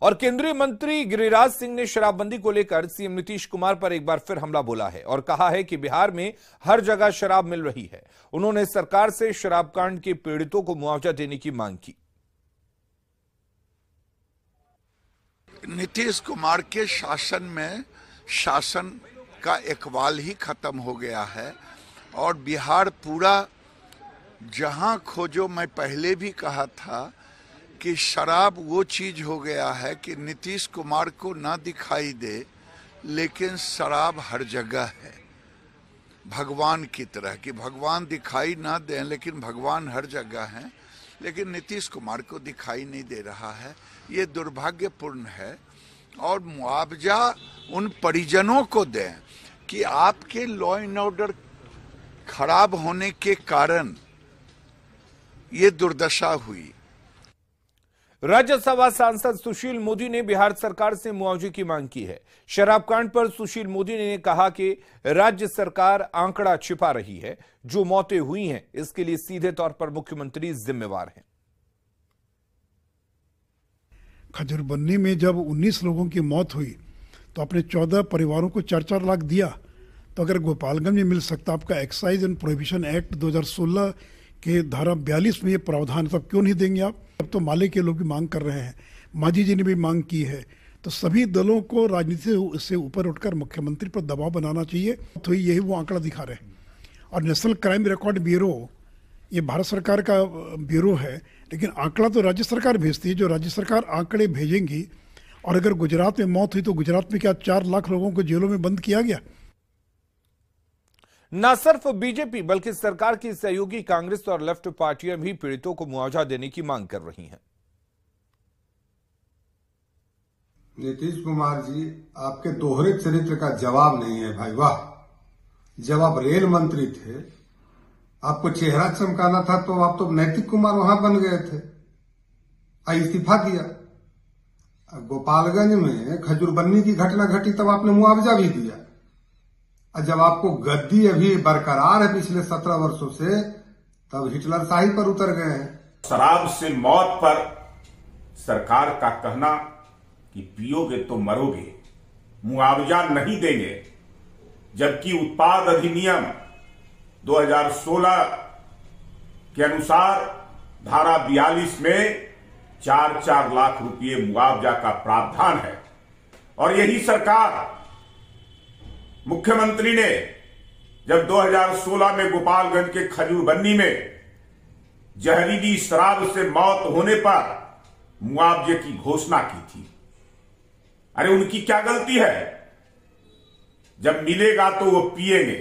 और केंद्रीय मंत्री गिरिराज सिंह ने शराबबंदी को लेकर सीएम नीतीश कुमार पर एक बार फिर हमला बोला है और कहा है कि बिहार में हर जगह शराब मिल रही है। उन्होंने सरकार से शराब कांड के पीड़ितों को मुआवजा देने की मांग की। नीतीश कुमार के शासन में शासन का इकबाल ही खत्म हो गया है और बिहार पूरा जहां खोजो, मैं पहले भी कहा था कि शराब वो चीज हो गया है कि नीतीश कुमार को ना दिखाई दे, लेकिन शराब हर जगह है, भगवान की तरह कि भगवान दिखाई ना दें लेकिन भगवान हर जगह हैं, लेकिन नीतीश कुमार को दिखाई नहीं दे रहा है। ये दुर्भाग्यपूर्ण है और मुआवजा उन परिजनों को दें कि आपके लॉ एंड ऑर्डर खराब होने के कारण ये दुर्दशा हुई। राज्यसभा सांसद सुशील मोदी ने बिहार सरकार से मुआवजे की मांग की है। शराब कांड पर सुशील मोदी ने कहा कि राज्य सरकार आंकड़ा छिपा रही है। जो मौतें हुई हैं इसके लिए सीधे तौर पर मुख्यमंत्री जिम्मेवार हैं। खजूरबन्नी में जब 19 लोगों की मौत हुई तो अपने 14 परिवारों को 4-4 लाख दिया, तो अगर गोपालगंज में मिल सकता आपका एक्साइज एंड प्रोहिबिशन एक्ट 2016 के धारा 42 में ये प्रावधान, तब क्यों नहीं देंगे आप? अब तो माले के लोग भी मांग कर रहे हैं, मांझी जी ने भी मांग की है। तो सभी दलों को राजनीति से ऊपर उठकर मुख्यमंत्री पर दबाव बनाना चाहिए। तो यही वो आंकड़ा दिखा रहे हैं। और नेशनल क्राइम रिकॉर्ड ब्यूरो ये भारत सरकार का ब्यूरो है, लेकिन आंकड़ा तो राज्य सरकार भेजती है। जो राज्य सरकार आंकड़े भेजेंगी, और अगर गुजरात में मौत हुई तो गुजरात में क्या 4 लाख लोगों को जेलों में बंद किया गया? न सिर्फ बीजेपी बल्कि सरकार की सहयोगी कांग्रेस और लेफ्ट पार्टियां भी पीड़ितों को मुआवजा देने की मांग कर रही हैं। नीतीश कुमार जी, आपके दोहरे चरित्र का जवाब नहीं है भाई। वाह, जब आप रेल मंत्री थे, आपको चेहरा चमकाना था तो आप तो नैतिक कुमार वहां बन गए थे, इस्तीफा दिया। गोपालगंज में खजूरबन्नी की घटना घटी तब आपने मुआवजा भी दिया, और जब आपको गद्दी अभी बरकरार है पिछले 17 वर्षों से, तब हिटलर शाही पर उतर गए हैं। शराब से मौत पर सरकार का कहना कि पियोगे तो मरोगे, मुआवजा नहीं देंगे, जबकि उत्पाद अधिनियम 2016 के अनुसार धारा 42 में 4-4 लाख रुपये मुआवजा का प्रावधान है। और यही सरकार, मुख्यमंत्री ने जब 2016 में गोपालगंज के खजूरबन्नी में जहरीली शराब से मौत होने पर मुआवजे की घोषणा की थी। अरे उनकी क्या गलती है? जब मिलेगा तो वो पिएंगे।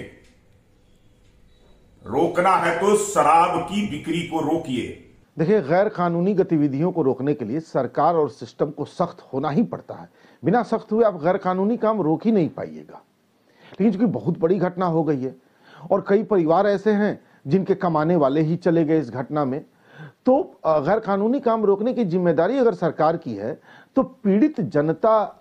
रोकना है तो शराब की बिक्री को रोकिए। देखिए, गैर कानूनी गतिविधियों को रोकने के लिए सरकार और सिस्टम को सख्त होना ही पड़ता है। बिना सख्त हुए आप गैर कानूनी काम रोक ही नहीं पाइएगा। लेकिन चूंकि बहुत बड़ी घटना हो गई है और कई परिवार ऐसे हैं जिनके कमाने वाले ही चले गए इस घटना में, तो गैर कानूनी काम रोकने की जिम्मेदारी अगर सरकार की है तो पीड़ित जनता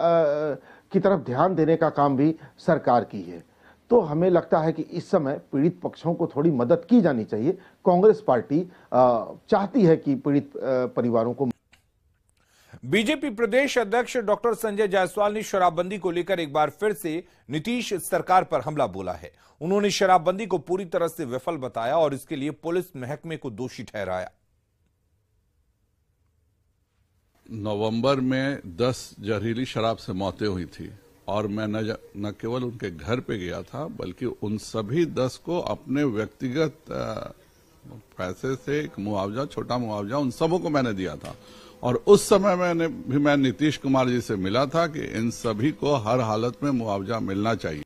की तरफ ध्यान देने का काम भी सरकार की है। तो हमें लगता है कि इस समय पीड़ित पक्षों को थोड़ी मदद की जानी चाहिए। कांग्रेस पार्टी चाहती है कि पीड़ित परिवारों को। बीजेपी प्रदेश अध्यक्ष डॉक्टर संजय जायसवाल ने शराबबंदी को लेकर एक बार फिर से नीतीश सरकार पर हमला बोला है। उन्होंने शराबबंदी को पूरी तरह से विफल बताया और इसके लिए पुलिस महकमे को दोषी ठहराया। नवंबर में 10 जहरीली शराब से मौतें हुई थी और मैं न केवल उनके घर पे गया था, बल्कि उन सभी 10 को अपने व्यक्तिगत पैसे से एक मुआवजा, छोटा मुआवजा उन सबों को मैंने दिया था। और उस समय मैं नीतीश कुमार जी से मिला था कि इन सभी को हर हालत में मुआवजा मिलना चाहिए।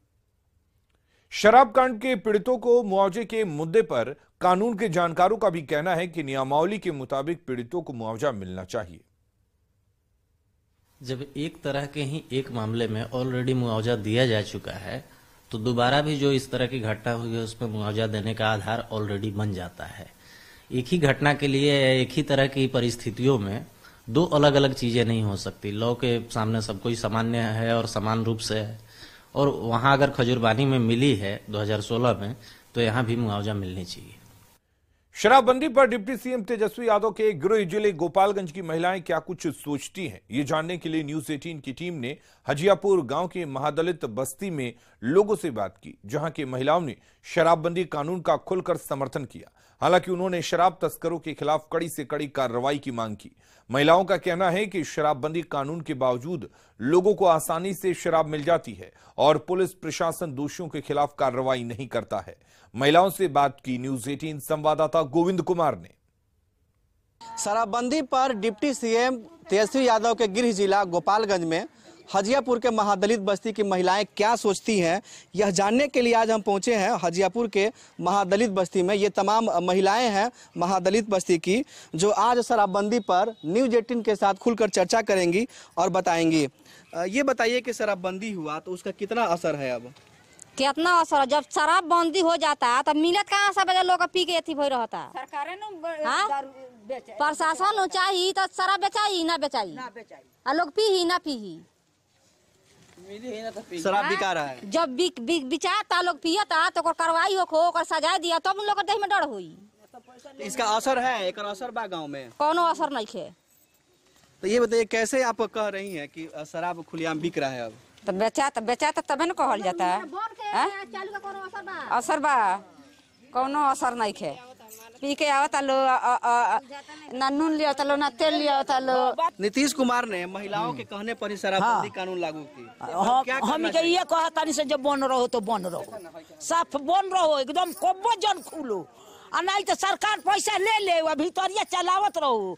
शराब कांड के पीड़ितों को मुआवजे के मुद्दे पर कानून के जानकारों का भी कहना है कि नियमावली के मुताबिक पीड़ितों को मुआवजा मिलना चाहिए। जब एक तरह के ही एक मामले में ऑलरेडी मुआवजा दिया जा चुका है, तो दोबारा भी जो इस तरह की घटना हुई है उसमें मुआवजा देने का आधार ऑलरेडी बन जाता है। एक ही घटना के लिए एक ही तरह की परिस्थितियों में 2 अलग अलग चीजें नहीं हो सकती। लॉ के सामने सब कोई सामान्य है और समान रूप से है, और वहां अगर खजूरबानी में मिली है 2016 में, तो यहां भी मुआवजा मिलनी चाहिए। शराबबंदी पर डिप्टी सीएम तेजस्वी यादव के गृह जिले गोपालगंज की महिलाएं क्या कुछ सोचती हैं, ये जानने के लिए न्यूज 18 की टीम ने हजियापुर गांव के महादलित बस्ती में लोगों से बात की, जहां की महिलाओं ने शराबबंदी कानून का खुलकर समर्थन किया। हालांकि उन्होंने शराब तस्करों के खिलाफ कड़ी से कड़ी कार्रवाई की मांग की। महिलाओं का कहना है कि शराबबंदी कानून के बावजूद लोगों को आसानी से शराब मिल जाती है और पुलिस प्रशासन दोषियों के खिलाफ कार्रवाई नहीं करता है। महिलाओं से बात की न्यूज 18 संवाददाता गोविंद कुमार ने। शराबबंदी पर डिप्टी सीएम तेजस्वी यादव के गृह जिला गोपालगंज में हजियापुर के महादलित बस्ती की महिलाएं क्या सोचती हैं, यह जानने के लिए आज हम पहुंचे हैं हजियापुर के महादलित बस्ती में। ये तमाम महिलाएं हैं महादलित बस्ती की, जो आज शराबबंदी पर न्यूज 18 के साथ खुलकर चर्चा करेंगी और बताएंगी। ये बताइए कि शराबबंदी हुआ तो उसका कितना असर है? अब कितना असर? जब शराब बंदी हो जाता है तब मिलत कहाँ सब लोग पी के अथी भई रहता। प्रशासन चाहिए तो शराब बेचाई ना बेचाई, लोग पी ही ना पी ही। शराब बिका रहा है, जब बिचाता लोग पियता तो कार्रवाई हो सजा दिया तब उन लोग देह में डर हुई। इसका असर है, एक असर बा गाँव में? कोनो असर नहीं है। तो ये बताइए कैसे आप कह रही हैं कि शराब खुलेआम बिक रहा है? अब तो बेचा तबे न कहल जाता है। असर बा? कोनो असर नहीं है। पी के आवता लो, ना नून लिया लो ना तेल लिया लो। नीतीश कुमार ने महिलाओं के कहने पर ही शराबबंदी कानून लागू की। हम ये कहता से जब बन रहो तो बन रहो, साफ बन रहो, एकदम कोबो जन खुलो, नहीं तो सरकार पैसा ले भीतरिया चलावत रहो,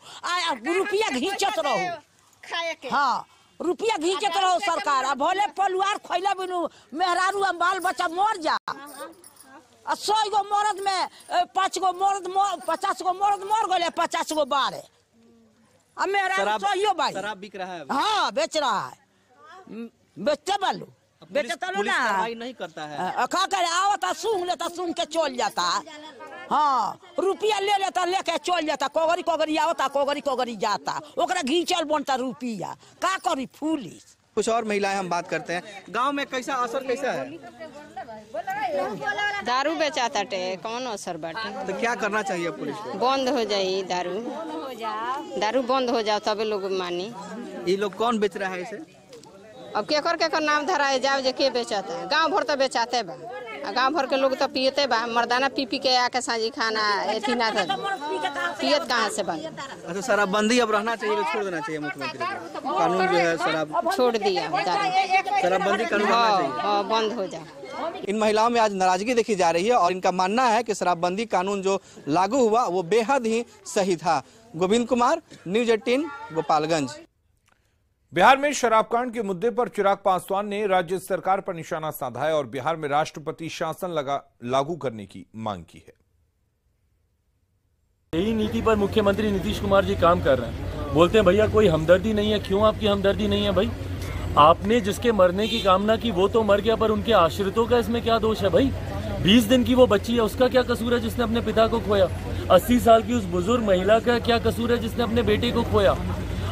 रुपया घींचत रहो। हाँ, रुपया घींचत रहो सरकार। अब भले परिवार खोला बिनु मेहरारू बाल बच्चा मर जा, 100 गो मर्द में 5 गो मर्द 50 गो मर्द मर गए, 50 गो बारे। अब मेहरारू शराब बिक रहा है। हाँ, बेच रहा है, बेचते बालू बेचता ना, नहीं करता है। खा कर आवता सूंघ लेता, सूंघ के चल जाता। हाँ, रुपया ले लेता, लेके चल जाता। कोगरी आवता, कोगरी जाता, ओकरा घींचल बनता रुपया। का करी पुलिस? कुछ और महिलाएं हम बात करते हैं। गांव में कैसा असर कैसा है? दारू बेचाता टे, कौन असर बाटे? तो क्या करना चाहिए पुलिस को? बंद हो जाये दारू बंद हो जाओ तबे लोग मानी। ये लोग कौन बेच रहा है इसे? अब केकर नाम धरा है, जाओ जे के बेचाता है। गांव भर तो बेचाते बा, गांव भर के लोग तो पियते बा। मर्दाना पी के आके साझी खाना एथी ना पियत कहाँ से बन? अच्छा, शराबबंदी अब रहना चाहिए, छोड़ देना चाहिए मुख्यमंत्री को? कानून जो है शराब छोड़ दिया, शराबबंदी कानून बंद हो जाए। इन महिलाओं में आज नाराजगी देखी जा रही है और इनका मानना है कि शराबबंदी कानून जो लागू हुआ वो बेहद ही सही था। गोविंद कुमार, न्यूज 18 गोपालगंज। बिहार में शराबकांड के मुद्दे पर चिराग पासवान ने राज्य सरकार पर निशाना साधा है और बिहार में राष्ट्रपति शासन लागू करने की मांग की है। यही नीति पर मुख्यमंत्री नीतीश कुमार जी काम कर रहे हैं। बोलते हैं भैया कोई हमदर्दी नहीं है। क्यों आपकी हमदर्दी नहीं है भाई? आपने जिसके मरने की कामना की वो तो मर गया, पर उनके आश्रितों का इसमें क्या दोष है भाई? 20 दिन की वो बच्ची है, उसका क्या कसूर है जिसने अपने पिता को खोया? 80 साल की उस बुजुर्ग महिला का क्या कसूर है जिसने अपने बेटे को खोया?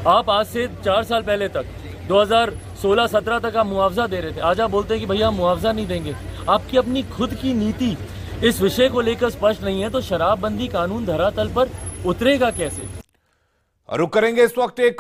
आप आज से 4 साल पहले तक 2016-17 तक आप मुआवजा दे रहे थे, आज आप बोलते हैं कि भैया हम मुआवजा नहीं देंगे। आपकी अपनी खुद की नीति इस विषय को लेकर स्पष्ट नहीं है, तो शराबबंदी कानून धरातल पर उतरेगा कैसे? रुक करेंगे इस वक्त एक